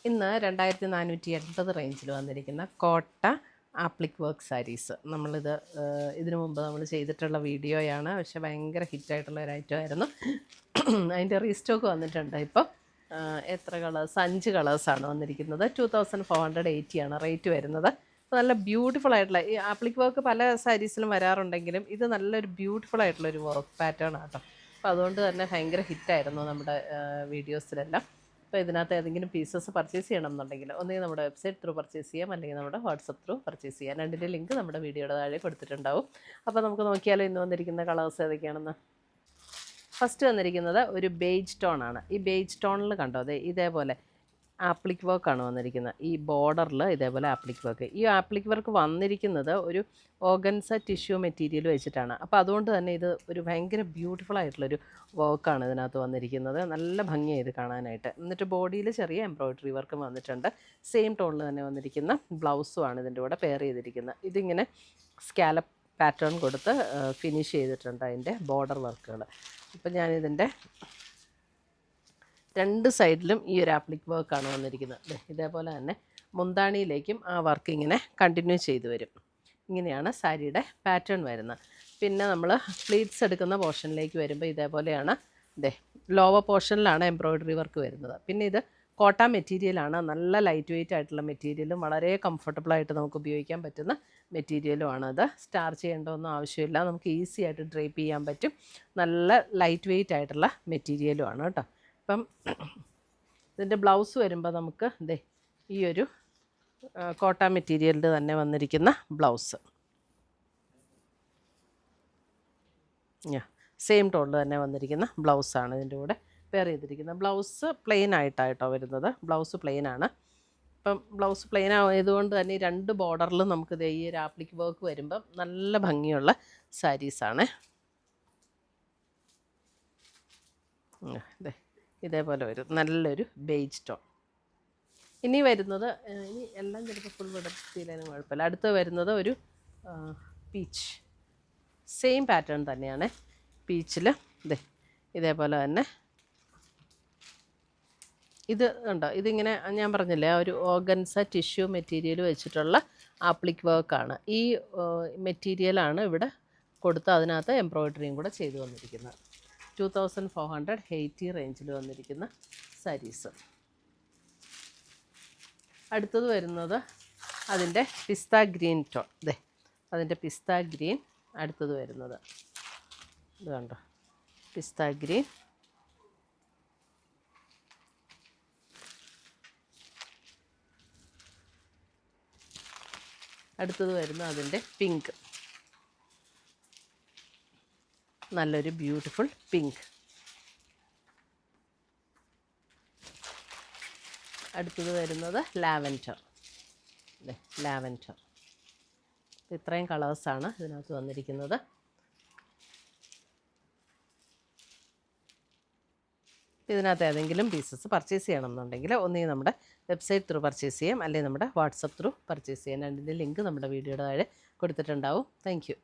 ഇന്ന് 2480 റേഞ്ചിൽ വന്നിരിക്കുന്ന കോട്ട ആപ്ലിക് വർക്ക് സാരീസ്. നമ്മളിത് ഇതിനു മുമ്പ് നമ്മൾ ചെയ്തിട്ടുള്ള വീഡിയോയാണ്. പക്ഷെ ഭയങ്കര ഹിറ്റായിട്ടുള്ള ഒരു ഐറ്റം ആയിരുന്നു. അതിൻ്റെ റീസ്റ്റോക്ക് വന്നിട്ടുണ്ട്. ഇപ്പം എത്ര കളേഴ്സ്? 5 കളേഴ്സാണ് വന്നിരിക്കുന്നത്. 2480 ആണ് റേറ്റ് വരുന്നത്. നല്ല ബ്യൂട്ടിഫുൾ ആയിട്ടുള്ള ഈ ആപ്ലിക് വർക്ക് പല സാരീസിലും വരാറുണ്ടെങ്കിലും ഇത് നല്ലൊരു ബ്യൂട്ടിഫുൾ ആയിട്ടുള്ളൊരു വർക്ക് പാറ്റേൺ ആട്ടോ. അപ്പോൾ അതുകൊണ്ട് തന്നെ ഭയങ്കര ഹിറ്റായിരുന്നു നമ്മുടെ വീഡിയോസിലെല്ലാം. അപ്പോൾ ഇതിനകത്ത് ഏതെങ്കിലും പീസസ് പർച്ചേസ് ചെയ്യണം എന്നുണ്ടെങ്കിൽ ഒന്നുകിൽ നമ്മുടെ വെബ്സൈറ്റ് ത്രൂ പർച്ചേസ് ചെയ്യാം, അല്ലെങ്കിൽ നമ്മുടെ വാട്സപ്പ് ത്രൂ പർച്ചേസ് ചെയ്യാം. രണ്ടിൻ്റെ ലിങ്ക് നമ്മുടെ വീഡിയോയുടെ താഴെ കൊടുത്തിട്ടുണ്ടാവും. അപ്പോൾ നമുക്ക് നോക്കിയാലോ ഇന്ന് വന്നിരിക്കുന്ന കളേഴ്സ് ഏതൊക്കെയാണെന്ന്. ഫസ്റ്റ് വന്നിരിക്കുന്നത് ഒരു ബേജ് ടോൺ ആണ്. ഈ ബേജ് ടോണിൽ കണ്ടോ അതെ ഇതേപോലെ ആപ്ലിക് വർക്കാണ് വന്നിരിക്കുന്നത്. ഈ ബോർഡറിൽ ഇതേപോലെ ആപ്ലിക് വർക്ക്. ഈ ആപ്ലിക് വർക്ക് വന്നിരിക്കുന്നത് ഒരു ഓർഗൻസ ടിഷ്യൂ മെറ്റീരിയൽ വെച്ചിട്ടാണ്. അപ്പോൾ അതുകൊണ്ട് തന്നെ ഇത് ഒരു ഭയങ്കര ബ്യൂട്ടിഫുൾ ആയിട്ടുള്ളൊരു വർക്കാണ് ഇതിനകത്ത് വന്നിരിക്കുന്നത്. നല്ല ഭംഗിയാണ് ഇത് കാണാനായിട്ട്. എന്നിട്ട് ബോഡിയിൽ ചെറിയ എംബ്രോയ്ഡറി വർക്കും വന്നിട്ടുണ്ട്. സെയിം ടോണിൽ തന്നെ വന്നിരിക്കുന്ന ബ്ലൗസുമാണ് ഇതിൻ്റെ കൂടെ പെയർ ചെയ്തിരിക്കുന്നത്. ഇതിങ്ങനെ സ്കാലപ്പ് പാറ്റേൺ കൊടുത്ത് ഫിനിഷ് ചെയ്തിട്ടുണ്ട് അതിൻ്റെ ബോർഡർ വർക്കുകൾ. അപ്പം ഞാനിതിൻ്റെ രണ്ട് സൈഡിലും ഈ ഒരു ആപ്ലിക് വർക്കാണ് വന്നിരിക്കുന്നത്. ഇതേപോലെ തന്നെ മുന്താണിയിലേക്കും ആ വർക്ക് ഇങ്ങനെ കണ്ടിന്യൂ ചെയ്തു വരും. ഇങ്ങനെയാണ് സാരിയുടെ പാറ്റേൺ വരുന്നത്. പിന്നെ നമ്മൾ പ്ലീറ്റ്സ് എടുക്കുന്ന പോർഷനിലേക്ക് വരുമ്പോൾ ഇതേപോലെയാണ്. ലോവർ പോർഷനിലാണ് എംബ്രോയ്ഡറി വർക്ക് വരുന്നത്. പിന്നെ ഇത് കോട്ട മെറ്റീരിയലാണ്. നല്ല ലൈറ്റ് വെയ്റ്റ് ആയിട്ടുള്ള മെറ്റീരിയലും വളരെ കംഫർട്ടബിളായിട്ട് നമുക്ക് ഉപയോഗിക്കാൻ പറ്റുന്ന മെറ്റീരിയലുമാണ്. അത് സ്റ്റാർ ചെയ്യേണ്ടതൊന്നും ആവശ്യമില്ല. നമുക്ക് ഈസി ആയിട്ട് ഡ്രേപ്പ് ചെയ്യാൻ പറ്റും. നല്ല ലൈറ്റ് വെയ്റ്റ് ആയിട്ടുള്ള മെറ്റീരിയലുമാണ് കേട്ടോ. അപ്പം ഇതിൻ്റെ ബ്ലൗസ് വരുമ്പോൾ നമുക്ക് ഈ ഒരു കോട്ട മെറ്റീരിയലിൽ തന്നെ വന്നിരിക്കുന്ന ബ്ലൗസ് സെയിം ടോണിൽ തന്നെ വന്നിരിക്കുന്ന ബ്ലൗസാണ് ഇതിൻ്റെ കൂടെ പെയർ ചെയ്തിരിക്കുന്നത്. ബ്ലൗസ് പ്ലെയിൻ ആയിട്ടായിട്ടോ വരുന്നത്. ബ്ലൗസ് പ്ലെയിൻ ആണ്. ഇപ്പം ബ്ലൗസ് പ്ലെയിൻ ആയതുകൊണ്ട് തന്നെ ഈ രണ്ട് ബോർഡറിലും നമുക്ക് ഈ ഒരു ആപ്ലിക് വർക്ക് വരുമ്പം നല്ല ഭംഗിയുള്ള സാരീസാണ്. ഇതേപോലെ വരും നല്ലൊരു ബേജ് ടോൺ. ഇനി വരുന്നത് ഇനി എല്ലാം ചിലപ്പോൾ ഫുൾ വിടത്തിയിലും കുഴപ്പമില്ല. അടുത്ത് വരുന്നത് ഒരു പീച്ച്. സെയിം പാറ്റേൺ തന്നെയാണ്. പീച്ചിൽ ഇതേപോലെ തന്നെ ഇത് ഉണ്ടോ. ഇതിങ്ങനെ ഞാൻ പറഞ്ഞില്ലേ ഒരു ഓർഗൻസ ടിഷ്യൂ മെറ്റീരിയൽ വെച്ചിട്ടുള്ള ആപ്ലിക് വർക്കാണ്. ഈ മെറ്റീരിയലാണ് ഇവിടെ കൊടുത്ത് അതിനകത്ത് എംബ്രോയ്ഡറിയും കൂടെ ചെയ്തു വന്നിരിക്കുന്നത്. 2480 റേഞ്ചിൽ വന്നിരിക്കുന്ന സാരീസ്. അടുത്തത് വരുന്നത് അതിൻ്റെ പിസ്ത ഗ്രീൻ ടോൺ. അതിൻ്റെ പിസ്ത ഗ്രീൻ അടുത്തത് വരുന്നത് ഇത് കണ്ടോ. പിസ്ത ഗ്രീൻ. അടുത്തത് വരുന്നത് അതിൻ്റെ പിങ്ക്. നല്ലൊരു ബ്യൂട്ടിഫുൾ പിങ്ക്. അടുത്തത് വരുന്നത് ലാവൻഡർ. ലാവൻഡർ. ഇത്രയും കളേഴ്സാണ് ഇതിനകത്ത് വന്നിരിക്കുന്നത്. ഇതിനകത്ത് ഏതെങ്കിലും പീസസ് പർച്ചേസ് ചെയ്യണമെന്നുണ്ടെങ്കിൽ ഒന്നുകിൽ നമ്മുടെ വെബ്സൈറ്റ് ത്രൂ പർച്ചേസ് ചെയ്യാം, അല്ലെങ്കിൽ നമ്മുടെ വാട്സപ്പ് ത്രൂ പർച്ചേസ് ചെയ്യാം. രണ്ടിൻ്റെ ലിങ്ക് നമ്മുടെ വീഡിയോയുടെ താഴെ കൊടുത്തിട്ടുണ്ടാവും. Thank U.